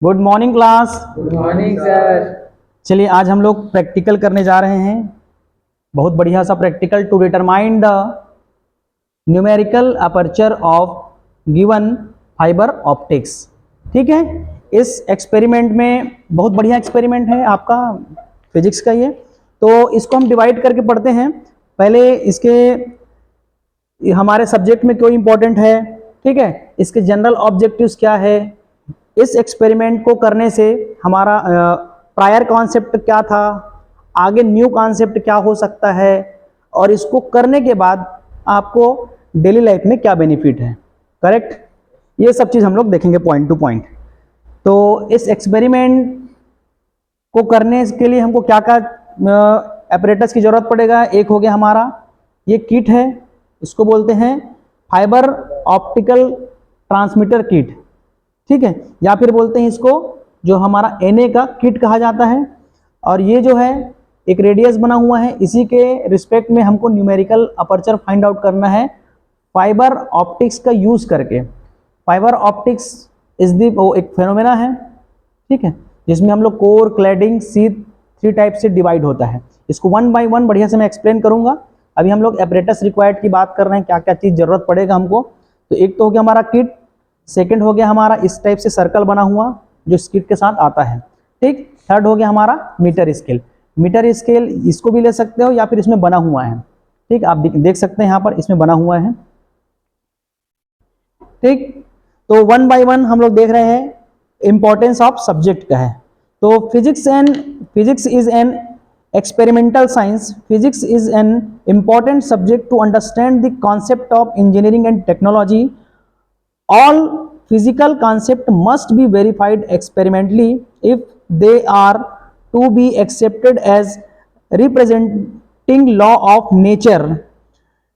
Good morning class. Good morning sir. चलिए आज हम लोग प्रैक्टिकल करने जा रहे हैं। बहुत बढ़िया सा practical to determine the numerical aperture of given fibre optics. ठीक है, इस एक्सपेरिमेंट में बहुत बढ़िया एक्सपेरिमेंट है आपका फिजिक्स का ये। तो इसको हम डिवाइड करके पढ़ते हैं। पहले इसके हमारे सब्जेक्ट में क्यों इंपॉर्टेंट है, ठीक है, इसके जनरल ऑब्जेक्टिव्स क्या है, इस एक्सपेरिमेंट को करने से हमारा प्रायर कॉन्सेप्ट क्या था, आगे न्यू कॉन्सेप्ट क्या हो सकता है, और इसको करने के बाद आपको डेली लाइफ में क्या बेनिफिट है। करेक्ट, ये सब चीज़ हम लोग देखेंगे पॉइंट टू पॉइंट। तो इस एक्सपेरिमेंट को करने के लिए हमको क्या क्या एपरेटस की जरूरत पड़ेगा। एक हो गया हमारा ये किट है, इसको बोलते हैं फाइबर ऑप्टिकल ट्रांसमीटर किट, ठीक है, या फिर बोलते हैं इसको जो हमारा एनए का किट कहा जाता है। और ये जो है एक रेडियस बना हुआ है, इसी के रिस्पेक्ट में हमको न्यूमेरिकल अपर्चर फाइंड आउट करना है फाइबर ऑप्टिक्स का यूज करके। फाइबर ऑप्टिक्स इज दी वो एक फेनोमेना है, ठीक है, जिसमें हम लोग कोर, क्लैडिंग, शीथ 3 टाइप से डिवाइड होता है। इसको वन बाय वन बढ़िया से मैं एक्सप्लेन करूंगा। अभी हम लोग एपरेटस रिक्वायर्ड की बात कर रहे हैं, क्या क्या चीज़ जरूरत पड़ेगा हमको। तो एक तो हो गया हमारा किट, सेकंड हो गया हमारा इस टाइप से सर्कल बना हुआ जो इस किट के साथ आता है, ठीक। थर्ड हो गया हमारा मीटर स्केल। मीटर स्केल इसको भी ले सकते हो या फिर इसमें बना हुआ है, ठीक, आप देख सकते हैं यहाँ पर इसमें बना हुआ है, ठीक। तो वन बाय वन हम लोग देख रहे हैं इंपॉर्टेंस ऑफ सब्जेक्ट का है। तो physics is an experimental science. Physics is an important subject to understand the concept of engineering and technology. All physical concepts must be verified experimentally if they are to be accepted as representing law of nature.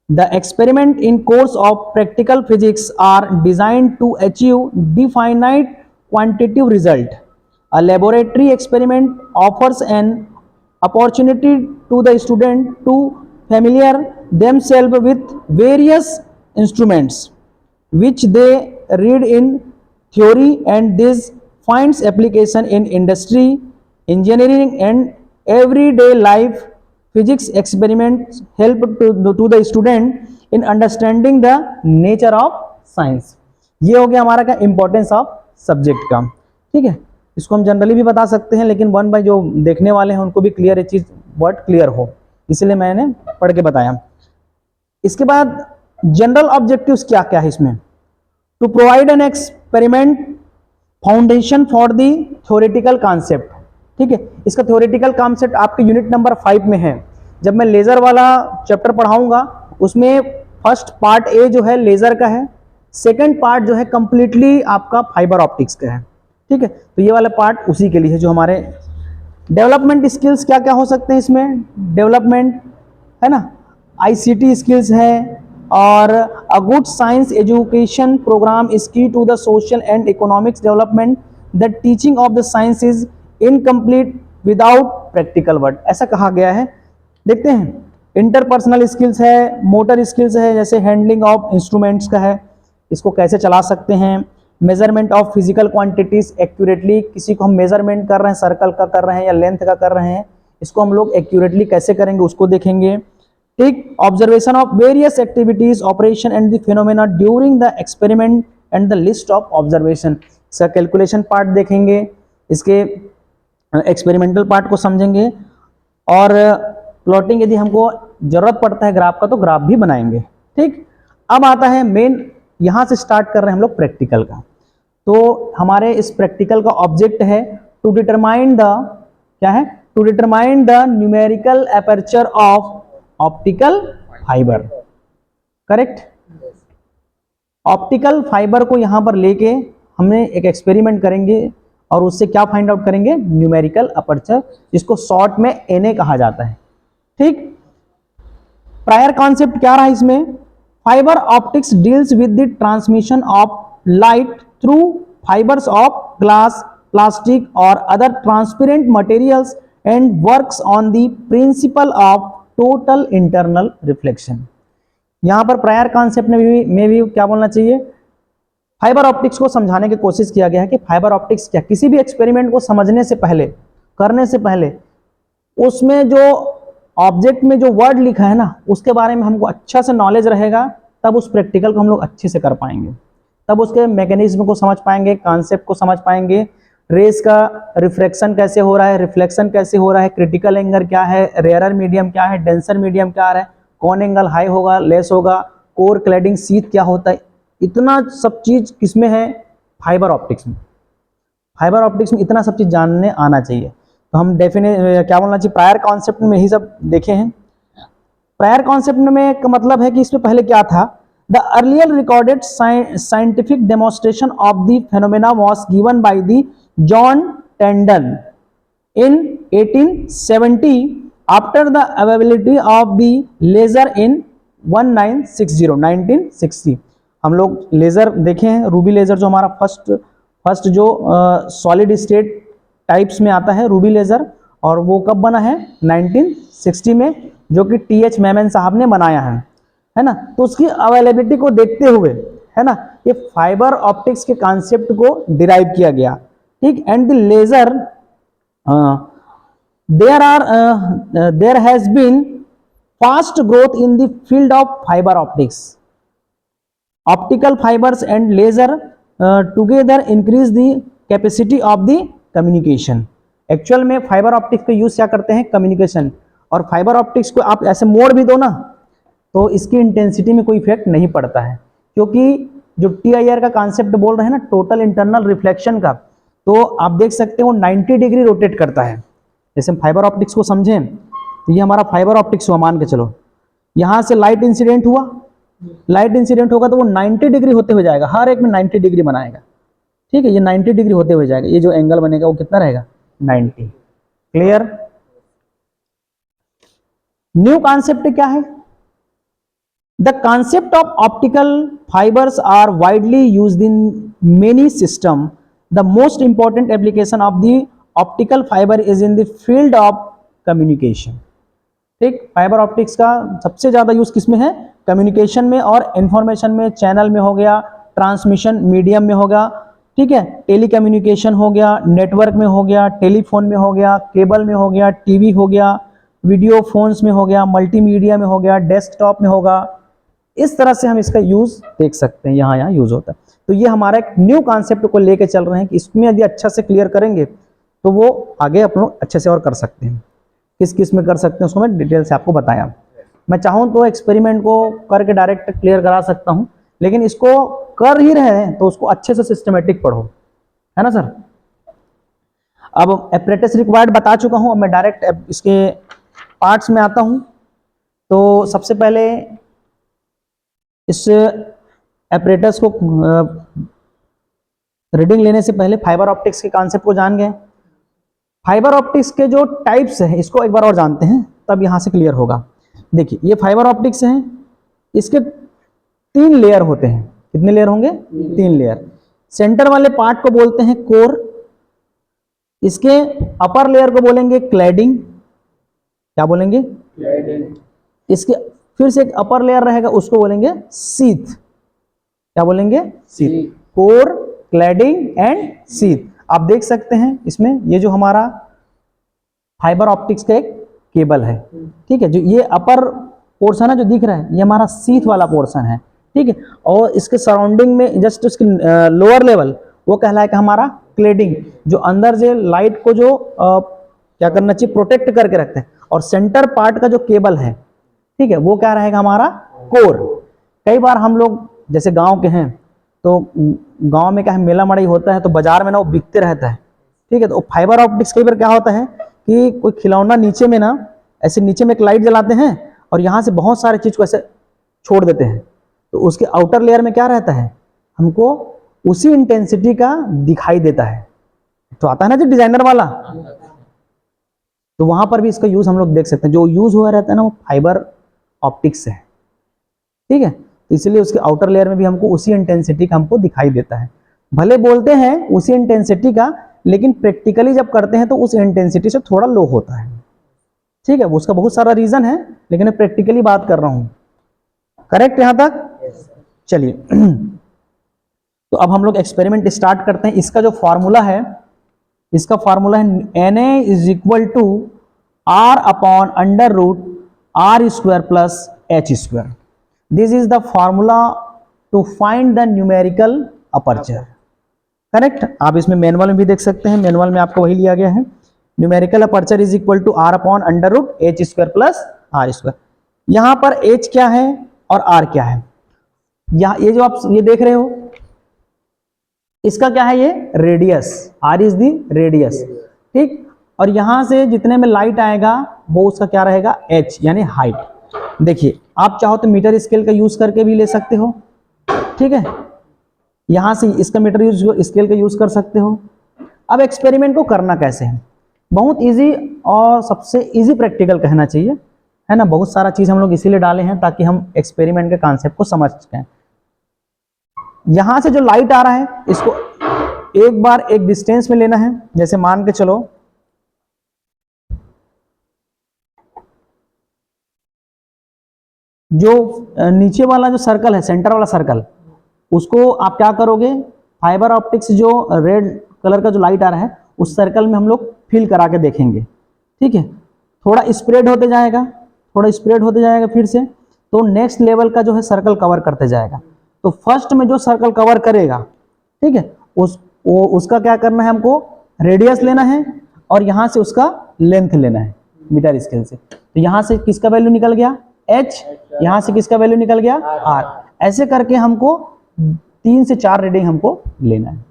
The experiment in course of practical physics are designed to achieve definite quantitative result. A laboratory experiment offers an opportunity to the student to familiar themselves with various instruments which they read in theory, and this finds application in industry, engineering and everyday life. Physics experiments help to the student in understanding the nature of science. ये हो गया हमारा क्या importance of subject का, ठीक है। इसको हम जनरली भी बता सकते हैं, लेकिन वन बाय जो देखने वाले हैं उनको भी क्लियर ये चीज वर्ड क्लियर हो, इसलिए मैंने पढ़ के बताया। इसके बाद जनरल ऑब्जेक्टिव्स क्या क्या है इसमें। To provide an experiment foundation for the theoretical concept, ठीक है। इसका थ्योरेटिकल कॉन्सेप्ट आपके यूनिट नंबर 5 में है। जब मैं लेजर वाला चैप्टर पढ़ाऊंगा उसमें फर्स्ट पार्ट ए जो है लेजर का है, सेकेंड पार्ट जो है कंप्लीटली आपका फाइबर ऑप्टिक्स का है, ठीक है। तो ये वाला पार्ट उसी के लिए है जो हमारे डेवलपमेंट स्किल्स क्या क्या हो सकते हैं इसमें। डेवलपमेंट है ना, आईसीटी स्किल्स है, और a good science education program is key to the social and economics development. The teaching of the science is incomplete without practical word, ऐसा कहा गया है। देखते हैं इंटरपर्सनल स्किल्स है, मोटर स्किल्स है, जैसे हैंडलिंग ऑफ इंस्ट्रूमेंट्स का है, इसको कैसे चला सकते हैं। Measurement of physical quantities accurately, किसी को हम मेजरमेंट कर रहे हैं, सर्कल का कर रहे हैं या लेंथ का कर रहे हैं, इसको हम लोग एक्यूरेटली कैसे करेंगे उसको देखेंगे, ठीक। Observation of various activities, operation and the phenomena during the experiment and the list of observation. इसका कैलकुलेशन पार्ट देखेंगे, इसके एक्सपेरिमेंटल पार्ट को समझेंगे, और प्लॉटिंग यदि हमको जरूरत पड़ता है ग्राफ का तो ग्राफ भी बनाएंगे, ठीक। अब आता है मेन, यहां से स्टार्ट कर रहे हैं हम लोग प्रैक्टिकल का। तो हमारे इस प्रैक्टिकल का ऑब्जेक्ट है टू डिटरमाइन द, क्या है, to determine the numerical aperture of optical fibre. Correct, optical fibre को यहां पर लेके हमने एक एक्सपेरिमेंट करेंगे और उससे क्या फाइंड आउट करेंगे, न्यूमेरिकल अपर्चर, जिसको शॉर्ट में एनए कहा जाता है, ठीक। प्रायर कॉन्सेप्ट क्या रहा इसमें, fibre optics deals with the transmission of light through fibres of glass, plastic और other transparent materials and works on the principle of total internal reflection. यहां पर प्रायर कॉन्सेप्ट में भी क्या बोलना चाहिए, फाइबर ऑप्टिक्स को समझाने की कोशिश किया गया है कि फाइबर ऑप्टिक्स क्या, किसी भी एक्सपेरिमेंट को समझने से पहले, करने से पहले, उसमें जो ऑब्जेक्ट में जो वर्ड लिखा है ना, उसके बारे में हमको अच्छा से नॉलेज रहेगा, तब उस प्रैक्टिकल को हम लोग अच्छे से कर पाएंगे, तब उसके मैकेनिज्म को समझ पाएंगे, कॉन्सेप्ट को समझ पाएंगे, रेस का रिफ्रैक्शन कैसे हो रहा है, रिफ्लेक्शन कैसे हो रहा है, क्रिटिकल एंगल क्या है, रेयरर मीडियम क्या है, डेंसर मीडियम क्या है, कौन एंगल हाई होगा, लेस होगा, कोर क्लैडिंग शीथ क्या होता है, इतना सब चीज किसमें है, फाइबर ऑप्टिक्स में। फाइबर ऑप्टिक्स में इतना सब चीज जानने आना चाहिए। तो हम क्या बोलना चाहिए, प्रायर कॉन्सेप्ट में यही सब देखे हैं। प्रायर कॉन्सेप्ट में का मतलब है कि इसमें पहले क्या था, the earlier recorded scientific demonstration of the phenomena was given by the John tendon in 1870 after the availability of the laser in 1960। हम लोग लेजर देखे हैं, रूबी लेजर जो हमारा फर्स्ट जो सॉलिड स्टेट टाइप्स में आता है रूबी लेजर, और वो कब बना है 1960 में, जो कि टीएच मैमन साहब ने बनाया है ना। तो उसकी अवेलेबिलिटी को देखते हुए, है ना, ये फाइबर ऑप्टिक्स के कॉन्सेप्ट को डिराइव किया गया, ठीक। And the laser there has been fast growth in the field of fiber optics. Optical fibers and laser together increase the capacity of the communication. Actual में फाइबर ऑप्टिक्स का use क्या करते हैं, communication. और fibre optics को आप ऐसे मोड़ भी दो ना, तो इसकी इंटेंसिटी में कोई इफेक्ट नहीं पड़ता है, क्योंकि जो TIR का कॉन्सेप्ट बोल रहे हैं ना, टोटल इंटरनल रिफ्लेक्शन का, तो आप देख सकते हो 90 डिग्री रोटेट करता है। जैसे हम फाइबर ऑप्टिक्स को समझें, तो ये हमारा फाइबर ऑप्टिक्स हुआ, मान के चलो यहां से लाइट इंसिडेंट हुआ, लाइट इंसिडेंट होगा तो वो 90 डिग्री होते हुए जाएगा, हर एक में 90 डिग्री बनाएगा, ठीक है। ये 90 डिग्री होते हुए जाएगा, ये जो एंगल बनेगा वो कितना रहेगा, 90। क्लियर। न्यू कॉन्सेप्ट क्या है, the concept of optical fibres are widely used in many system. The most important application of the optical fibre is in the field of communication, ठीक। फाइबर ऑप्टिक्स का सबसे ज्यादा यूज किसमें है, communication में और इंफॉर्मेशन में, चैनल में हो गया, ट्रांसमिशन मीडियम में होगा, ठीक है, टेलीकम्युनिकेशन हो गया, नेटवर्क में हो गया, टेलीफोन में हो गया, केबल में हो गया, टीवी हो गया, वीडियो फोन्स में हो गया, मल्टीमीडिया में हो गया, डेस्कटॉप में होगा। इस तरह से हम इसका यूज देख सकते हैं, यहाँ यूज होता है। तो ये हमारा एक न्यू कॉन्सेप्ट को लेके चल रहे हैं कि इसमें यदि अच्छा से क्लियर करेंगे तो वो आगे अपन अच्छे से और कर सकते हैं। किस किस में कर सकते हैं उसको मैं डिटेल से आपको बताया। मैं चाहूँ तो एक्सपेरिमेंट को करके डायरेक्ट क्लियर करा सकता हूँ, लेकिन इसको कर ही रहे हैं तो उसको अच्छे से सिस्टमेटिक पढ़ो, है ना सर। अब एपरेटस रिक्वायर्ड बता चुका हूँ, अब मैं डायरेक्ट इसके पार्ट्स में आता हूँ। तो सबसे पहले इस एपरेटस को रीडिंग लेने से पहले फाइबर ऑप्टिक्स के कॉन्सेप्ट को जान गए। फाइबर ऑप्टिक्स के जो टाइप्स हैं इसको एक बार और जानते हैं, तब यहां से क्लियर होगा। देखिए ये फाइबर ऑप्टिक्स हैं, इसके 3 लेयर होते हैं। कितने लेयर होंगे, 3 लेयर। सेंटर वाले पार्ट को बोलते हैं कोर, इसके अपर लेयर को बोलेंगे क्लैडिंग, क्या बोलेंगे, क्लैडिंग। इसके फिर से एक अपर लेयर रहेगा, उसको बोलेंगे शीथ, क्या बोलेंगे, sheath. Core, cladding and sheath. आप देख सकते हैं इसमें ये जो हमारा फाइबर ऑप्टिक्स का एक केबल है, ठीक है, जो ये अपर पोर्शन है जो दिख रहा है, ये हमारा शीथ वाला पोर्शन है, ठीक है। और इसके सराउंडिंग में जस्ट इसके लोअर लेवल वो कहलाएगा हमारा क्लैडिंग, जो अंदर से लाइट को जो क्या करना चाहिए, प्रोटेक्ट करके रखते हैं। और सेंटर पार्ट का जो केबल है, ठीक है, वो क्या रहेगा हमारा कोर। कई बार हम लोग जैसे गांव के हैं, तो गांव में क्या है, मेला मड़ई होता है तो बाजार में ना वो बिकते रहता है, ठीक है। तो फाइबर ऑप्टिक्स कई बार क्या होता है कि कोई खिलौना नीचे में ना, ऐसे नीचे में एक लाइट जलाते हैं और यहाँ से बहुत सारे चीज को ऐसे छोड़ देते हैं, तो उसके आउटर लेयर में क्या रहता है, हमको उसी इंटेंसिटी का दिखाई देता है। तो आता है ना जो डिजाइनर वाला, तो वहां पर भी इसका यूज हम लोग देख सकते हैं। जो यूज हुआ रहता है ना वो फाइबर ऑप्टिक्स है, ठीक है। इसलिए उसके आउटर लेयर में भी हमको उसी इंटेंसिटी का हमको दिखाई देता है। भले बोलते हैं उसी इंटेंसिटी का, लेकिन प्रैक्टिकली जब करते हैं तो उस इंटेंसिटी से थोड़ा लो होता है, ठीक है। उसका बहुत सारा रीजन है, लेकिन मैं प्रैक्टिकली बात कर रहा हूं। करेक्ट यहां तक? चलिए तो अब हम लोग एक्सपेरिमेंट स्टार्ट करते हैं। इसका जो फॉर्मूला है, इसका फॉर्मूला है Na is equal to R upon under root R square plus H square. This is the formula to find the numerical aperture. Correct. आप इसमें मैनुअल में भी देख सकते हैं, मैनुअल में आपको वही लिया गया है। Numerical aperture is equal to R upon under root H square plus R square. यहां पर H क्या है और R क्या है, यहां ये जो आप ये देख रहे हो, इसका क्या है, ये radius, R is the radius, ठीक। और यहां से जितने में लाइट आएगा वो उसका क्या रहेगा, H यानी हाइट। देखिए आप चाहो तो मीटर स्केल का यूज करके भी ले सकते हो, ठीक है, यहां से इसका मीटर यूज स्केल का यूज कर सकते हो। अब एक्सपेरिमेंट को करना कैसे है, बहुत इजी और सबसे इजी प्रैक्टिकल कहना चाहिए, है ना। बहुत सारा चीज हम लोग इसीलिए डाले हैं ताकि हम एक्सपेरिमेंट के कॉन्सेप्ट को समझ सकें। यहां से जो लाइट आ रहा है इसको एक बार एक डिस्टेंस में लेना है। जैसे मान के चलो जो नीचे वाला जो सर्कल है, सेंटर वाला सर्कल, उसको आप क्या करोगे, फाइबर ऑप्टिक्स जो रेड कलर का जो लाइट आ रहा है उस सर्कल में हम लोग फिल करा के देखेंगे, ठीक है। थोड़ा स्प्रेड होते जाएगा, थोड़ा स्प्रेड होते जाएगा, फिर से तो नेक्स्ट लेवल का जो है सर्कल कवर करते जाएगा। तो फर्स्ट में जो सर्कल कवर करेगा, ठीक है, उसका क्या करना है, हमको रेडियस लेना है और यहां से उसका लेंथ लेना है मीटर स्केल से। तो यहां से किसका वैल्यू निकल गया, H, यहां से किसका वैल्यू निकल गया, R। ऐसे करके हमको 3 से 4 रीडिंग हमको लेना है,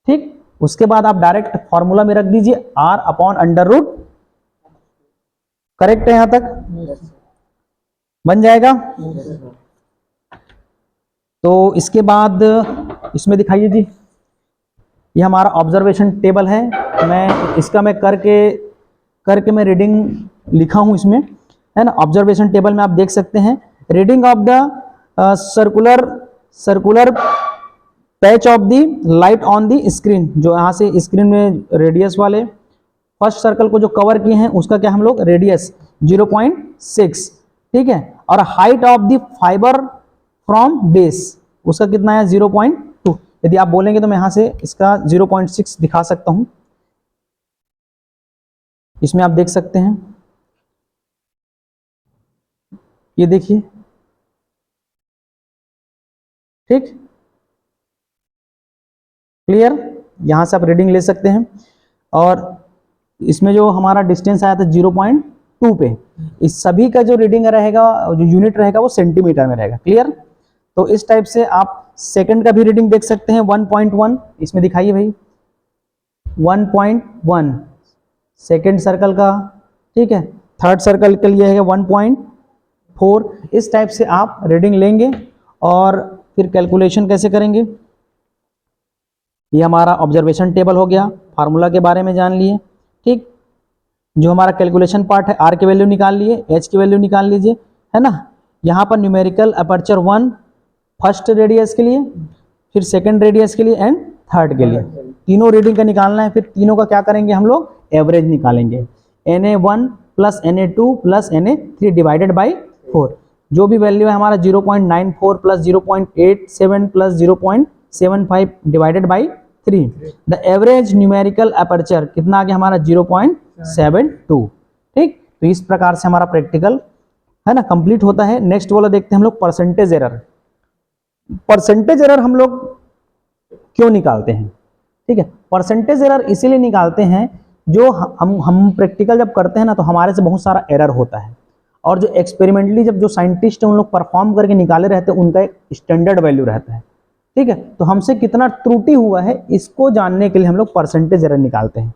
ठीक। उसके बाद आप डायरेक्ट फॉर्मूला में रख दीजिए R upon under root. Correct है, यहां तक बन जाएगा। तो इसके बाद इसमें दिखाइए जी, ये हमारा ऑब्जर्वेशन टेबल है। मैं करके मैं रीडिंग लिखा हूं इसमें, है ना। ऑब्जर्वेशन टेबल में आप देख सकते हैं reading of the circular patch of the light on the screen. जो यहाँ से स्क्रीन में रेडियस वाले फर्स्ट सर्कल को जो कवर किए हैं उसका क्या हम लोग रेडियस 0.6, ठीक है। और height of the fibre from base उसका कितना है 0.2। यदि आप बोलेंगे तो मैं यहां से इसका 0.6 दिखा सकता हूं, इसमें आप देख सकते हैं, ये देखिए, ठीक, क्लियर। यहां से आप रीडिंग ले सकते हैं। और इसमें जो हमारा डिस्टेंस आया था 0.2 पे, इस सभी का जो रीडिंग रहेगा, जो यूनिट रहेगा वो सेंटीमीटर में रहेगा, क्लियर। तो इस टाइप से आप सेकंड का भी रीडिंग देख सकते हैं 1.1, इसमें दिखाइए भाई 1.1 सेकंड सर्कल का, ठीक है। थर्ड सर्कल के लिए है 1.4। इस टाइप से आप रीडिंग लेंगे और फिर कैलकुलेशन कैसे करेंगे। ये हमारा ऑब्जर्वेशन टेबल हो गया, फार्मूला के बारे में जान लिए, ठीक। जो हमारा कैलकुलेशन पार्ट है, R की वैल्यू निकाल लिए, H की वैल्यू निकाल लीजिए, है ना। यहाँ पर न्यूमेरिकल अपर्चर 1 फर्स्ट रेडियस के लिए, फिर सेकंड रेडियस के लिए एंड थर्ड के लिए, तीनों रीडिंग का निकालना है। फिर तीनों का क्या करेंगे हम लोग, एवरेज निकालेंगे। Na1 plus Na2 plus Na3 divided by 4। जो भी वैल्यू है हमारा 0.94 plus 0.87 plus 0.75 divided by 3। The average numerical aperture कितना आ गया हमारा 0.72, ठीक। तो इस प्रकार से हमारा प्रैक्टिकल, है ना, कंप्लीट होता है। नेक्स्ट वाला देखते हैं हम लोग, परसेंटेज एरर। परसेंटेज एरर हम लोग क्यों निकालते हैं, ठीक है। परसेंटेज एरर इसीलिए निकालते हैं, जो हम प्रैक्टिकल जब करते हैं ना तो हमारे से बहुत सारा एरर होता है, और जो एक्सपेरिमेंटली जब जो साइंटिस्ट उन लोग परफॉर्म करके निकाले रहते हैं उनका एक स्टैंडर्ड वैल्यू रहता है, ठीक है। तो हमसे कितना त्रुटि हुआ है इसको जानने के लिए हम लोग परसेंटेज एरर निकालते हैं।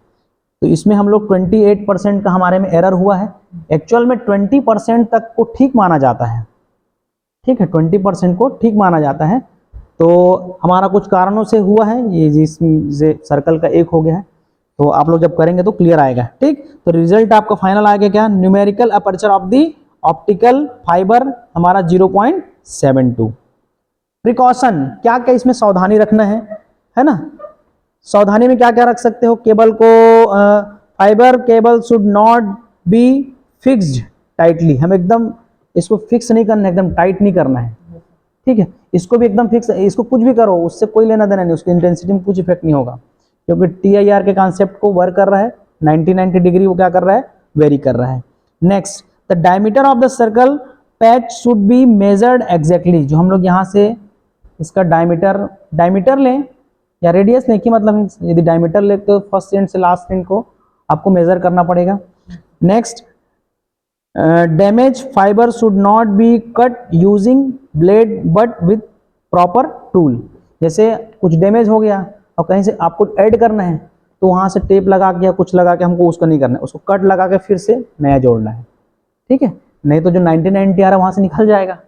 तो इसमें हम लोग 28% का हमारे में एरर हुआ है। एक्चुअल में 20% तक को ठीक माना जाता है, ठीक है, 20% को ठीक माना जाता है। तो हमारा कुछ कारणों से हुआ है, ये जिस सर्कल का एक हो गया है, तो आप लोग जब करेंगे तो क्लियर आएगा, ठीक। तो रिजल्ट आपका फाइनल आएगा क्या, numerical aperture of the optical fibre हमारा 0.72। प्रिकॉशन क्या क्या इसमें सावधानी रखना है ना। सावधानी में क्या क्या रख सकते हो, केबल को fibre cable should not be fixed tightly. हम एकदम इसको फिक्स नहीं करना है, एकदम टाइट नहीं करना है, ठीक है, इसको भी एकदम फिक्स, इसको कुछ भी करो उससे कोई लेना देना नहीं, उसकी इंटेंसिटी में कुछ इफेक्ट नहीं होगा, क्योंकि TIR के कॉन्सेप्ट को वर्क कर रहा है 90 डिग्री, वो क्या कर रहा है, वेरी कर रहा है। Next, the diameter of the circle patch should be measured exactly. जो हम लोग यहाँ से इसका डायमीटर लें या रेडियस लें, कि मतलब यदि डायमीटर ले तो फर्स्ट एंड से लास्ट एंड को आपको मेजर करना पड़ेगा। Next, damage fibre should not be cut using blade but with proper tool. जैसे कुछ डैमेज हो गया और कहीं से आपको ऐड करना है, तो वहां से टेप लगा के या कुछ लगा के हमको उसको नहीं करना है, उसको कट लगा के फिर से नया जोड़ना है, ठीक है, नहीं तो जो 90 आ रहा है वहां से निकल जाएगा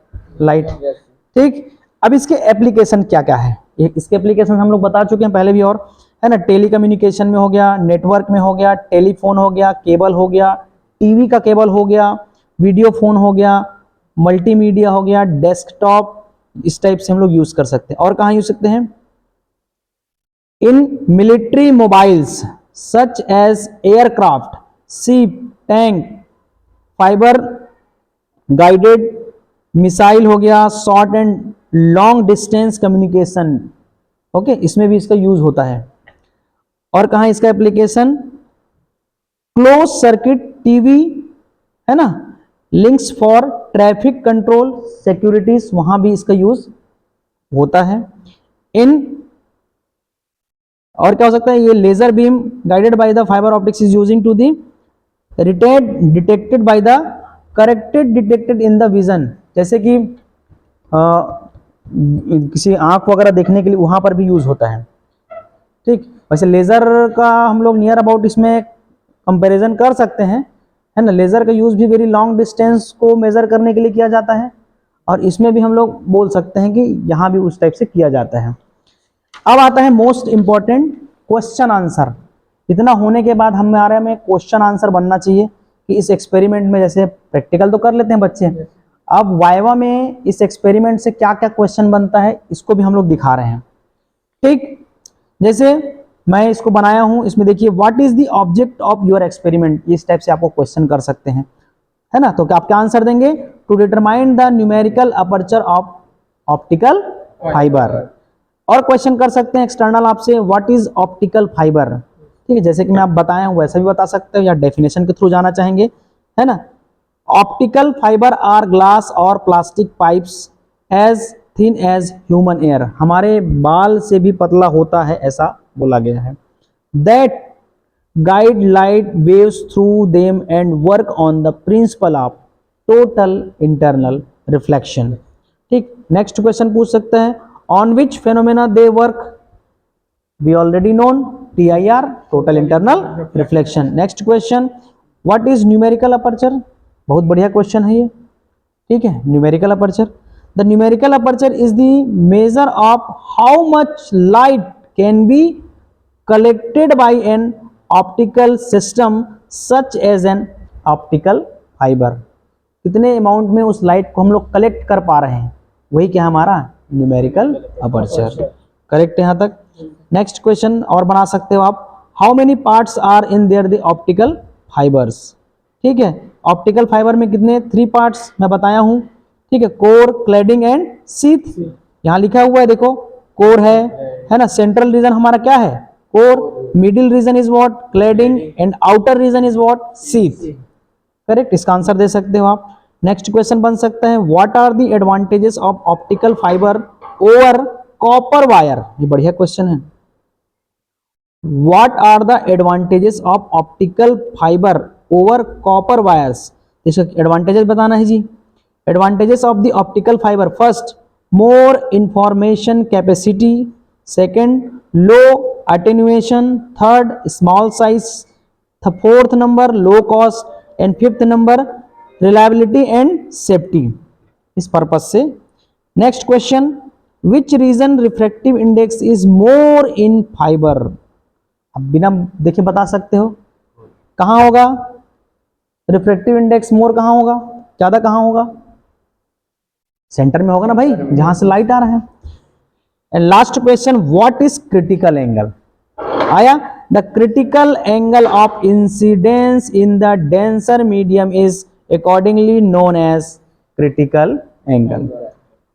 लाइट। ठीक, अब इसके एप्लीकेशन क्या क्या है, इसके एप्लीकेशन हम लोग बता चुके हैं पहले भी, और है ना, टेली कम्युनिकेशन में हो गया, नेटवर्क में हो गया, टेलीफोन हो गया, केबल हो गया, टीवी का केबल हो गया, वीडियो फोन हो गया, मल्टीमीडिया हो गया, डेस्कटॉप, इस टाइप से हम लोग यूज कर सकते हैं। और कहाँ यूज सकते हैं, in military mobiles such as aircraft, ship, tank, fibre guided missile हो गया, short and long distance communication, okay, इसमें भी इसका यूज होता है। और कहाँ इसका एप्लीकेशन, क्लोज सर्किट टीवी, है ना, links for traffic control, securities, वहां भी इसका यूज होता है। इन और क्या हो सकता है, ये laser beam guided by the fibre optics is using to the rated detected by the corrected detected in the vision. जैसे कि किसी आंख वगैरह देखने के लिए वहां पर भी यूज होता है। ठीक, वैसे लेजर का हम लोग नियर अबाउट इसमें कंपैरिजन कर सकते हैं, है ना, लेजर का यूज भी वेरी लॉन्ग डिस्टेंस को मेजर करने के लिए किया जाता है, और इसमें भी हम लोग बोल सकते हैं कि यहाँ भी उस टाइप से किया जाता है। अब आता है मोस्ट इंपॉर्टेंट क्वेश्चन आंसर। इतना होने के बाद हमारे में क्वेश्चन आंसर बनना चाहिए कि इस एक्सपेरिमेंट में, जैसे प्रैक्टिकल तो कर लेते हैं बच्चे, अब वाइवा में इस एक्सपेरिमेंट से क्या क्या क्वेश्चन बनता है इसको भी हम लोग दिखा रहे हैं। ठीक, जैसे मैं इसको बनाया हूं, इसमें देखिए, what is the object of your experiment, इस टाइप से आपको क्वेश्चन कर सकते हैं, है ना। तो क्या आप क्या आंसर देंगे, to determine the numerical aperture of optical fibre. और क्वेश्चन कर सकते हैं एक्सटर्नल आपसे, व्हाट इज ऑप्टिकल फाइबर, ठीक है, जैसे कि मैं आप बताया हूं वैसा भी बता सकते हो, या डेफिनेशन के थ्रू जाना चाहेंगे, है ना। ऑप्टिकल फाइबर आर ग्लास और plastic pipes as thin as human hair, हमारे बाल से भी पतला होता है, ऐसा बोला गया है। That guide light waves through them and work on the principle of total internal reflection. ठीक, नेक्स्ट क्वेश्चन पूछ सकते हैं, on which phenomena they work, we already known, TIR, total internal reflection. Next question, what is numerical aperture, बहुत बढ़िया question है ये, ठीक है, numerical aperture, the numerical aperture is the measure of how much light can be collected by an optical system such as an optical fibre, कितने amount में उस light को हम लोग कलेक्ट कर पा रहे हैं, वही क्या हमारा न्यूमेरिकल अपर्चर। करेक्ट है यहाँ तक। नेक्स्ट क्वेश्चन और बना सकते हो आप, how many parts are in there the optical fibres, ठीक है, ऑप्टिकल फाइबर में कितने 3 पार्ट्स मैं बताया हूं, ठीक है, कोर, क्लैडिंग एंड शीथ, यहां लिखा हुआ है देखो, कोर है ना, सेंट्रल रीजन हमारा क्या है, core, middle region is what, cladding, and outer region is what, sheath. Correct, इसका आंसर दे सकते हो आप। नेक्स्ट क्वेश्चन बन सकता है, what are the advantages of optical fibre over copper wire, ये बढ़िया क्वेश्चन है। What are the advantages of optical fibre over copper wires, इसका एडवांटेजेस बताना है जी। Advantages of the optical fibre, first more information capacity, second low attenuation, third small size, fourth number low cost, and fifth number reliability and safety, इस purpose से। Next question, which region refractive index is more in fibre, अब बिना देखे बता सकते हो कहां होगा, रिफ्रैक्टिव इंडेक्स मोर कहां होगा, ज्यादा कहां होगा, सेंटर में होगा ना भाई, जहां से लाइट आ रहा है। And last question, what is critical angle, आया, the critical angle of incidence in the denser medium is accordingly known as critical angle.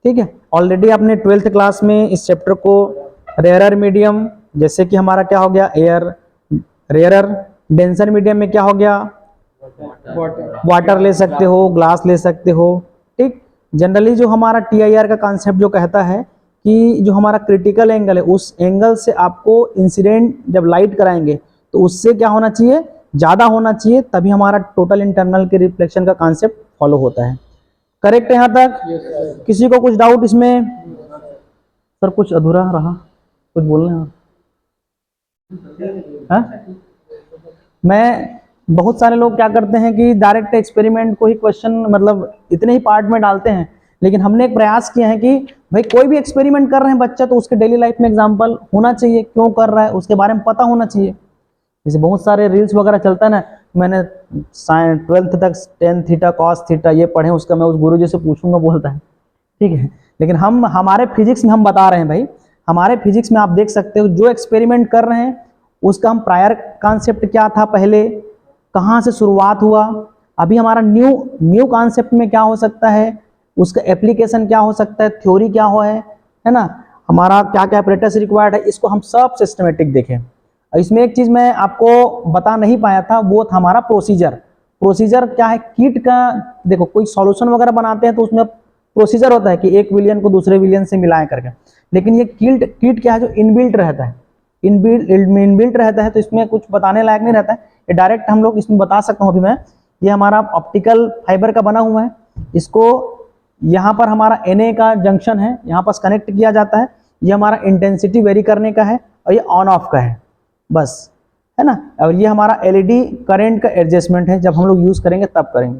ठीक है, ऑलरेडी आपने 12th क्लास में इस चैप्टर को रेयरर मीडियम, जैसे कि हमारा क्या हो गया एयर, रेयरर, डेंसर मीडियम में क्या हो गया वाटर ले सकते हो, ग्लास ले सकते हो। ठीक, जनरली जो हमारा TIR का कॉन्सेप्ट जो कहता है कि जो हमारा क्रिटिकल एंगल है उस एंगल से आपको इंसिडेंट जब लाइट कराएंगे तो उससे क्या होना चाहिए, ज़्यादा होना चाहिए, तभी हमारा टोटल इंटरनल के रिफ्लेक्शन का कॉन्सेप्ट फॉलो होता है। करेक्ट है यहाँ तक? किसी को कुछ डाउट इसमें? सर कुछ अधूरा रहा, कुछ बोलना है? मैं बहुत सारे लोग क्या करते हैं कि डायरेक्ट एक्सपेरिमेंट को ही क्वेश्चन मतलब इतने ही पार्ट में डालते हैं, लेकिन हमने एक प्रयास किया है कि भाई कोई भी एक्सपेरिमेंट कर रहे हैं बच्चा तो उसके डेली लाइफ में एग्जांपल होना चाहिए, क्यों कर रहा है उसके बारे में पता होना चाहिए। जैसे बहुत सारे रील्स वगैरह चलता है ना, मैंने 12th तक टेन थीटा कॉस थीटा ये पढ़े, उसका मैं उस गुरुजी से पूछूंगा बोलता है। ठीक है, लेकिन हम हमारे फिजिक्स में हम बता रहे हैं भाई, हमारे फिजिक्स में आप देख सकते हो जो एक्सपेरिमेंट कर रहे हैं उसका हम प्रायर कॉन्सेप्ट क्या था, पहले कहाँ से शुरुआत हुआ, अभी हमारा न्यू कॉन्सेप्ट में क्या हो सकता है, उसका एप्लीकेशन क्या हो सकता है, थ्योरी क्या हो है ना, हमारा क्या क्या अपरेटस रिक्वायर्ड है, इसको हम सब सिस्टमेटिक देखें। इसमें एक चीज मैं आपको बता नहीं पाया था, वो था हमारा प्रोसीजर क्या है कीट का। देखो कोई सॉल्यूशन वगैरह बनाते हैं तो उसमें प्रोसीजर होता है कि एक विलियन को दूसरे विलियन से मिलाएं करके, लेकिन ये कीट क्या है जो इनबिल्ट रहता है, इनबिल्ट रहता है, तो इसमें कुछ बताने लायक नहीं रहता है, ये डायरेक्ट हम लोग इसमें बता सकता हूँ। अभी मैं ये हमारा ऑप्टिकल फाइबर का बना हुआ है, इसको यहाँ पर हमारा Na का जंक्शन है, यहाँ पास कनेक्ट किया जाता है, ये हमारा इंटेंसिटी वेरी करने का है और ये ऑन ऑफ का है बस, है ना। और ये हमारा LED करंट का एडजस्टमेंट है, जब हम लोग यूज करेंगे तब करेंगे।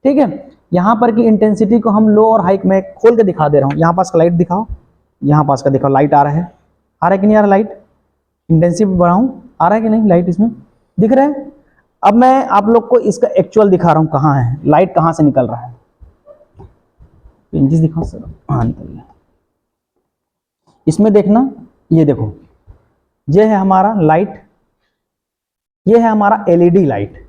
ठीक है, यहाँ पर की इंटेंसिटी को हम लो और हाई में खोल के दिखा दे रहा हूँ। यहाँ पास का लाइट दिखाओ, यहाँ पास का दिखाओ, लाइट आ रहा है कि नहीं आ रहा लाइट, इंटेंसिटी बढ़ाऊं, आ रहा है कि नहीं लाइट इसमें दिख रहा है। अब मैं आप लोग को इसका एक्चुअल दिखा रहा हूँ, कहाँ है लाइट, कहाँ से निकल रहा है, इंचेस दिखाओ सर, हाँ निकल गया। इसमें देखना, ये देखो, ये है हमारा लाइट, ये है हमारा LED लाइट।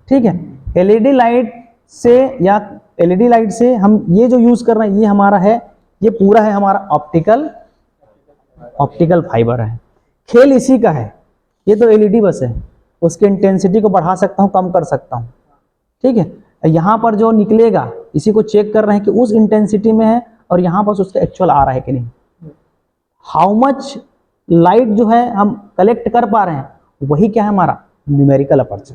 ठीक है, LED लाइट से या LED लाइट से हम ये जो यूज कर रहे हैं ये हमारा है, ये पूरा है हमारा ऑप्टिकल फाइबर है, खेल इसी का है। ये तो LED बस है, उसकी इंटेंसिटी को बढ़ा सकता हूँ, कम कर सकता हूँ। ठीक है, यहाँ पर जो निकलेगा इसी को चेक कर रहे हैं कि उस इंटेंसिटी में है और यहाँ पर उसका एक्चुअल आ रहा है कि नहीं, हाउ मच लाइट जो है हम कलेक्ट कर पा रहे हैं, वही क्या है हमारा न्यूमेरिकल अपर्चर।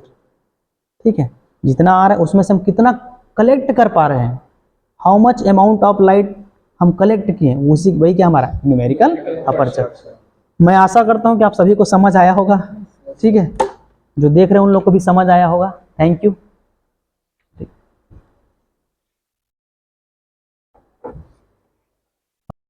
ठीक है, जितना आ रहा है उसमें से हम कितना कलेक्ट कर पा रहे हैं, how much amount of light हम कलेक्ट किए, उसी वही क्या हमारा न्यूमेरिकल अपर्चर। मैं आशा करता हूं कि आप सभी को समझ आया होगा। ठीक है, जो देख रहे हैं उन लोग को भी समझ आया होगा। Thank you.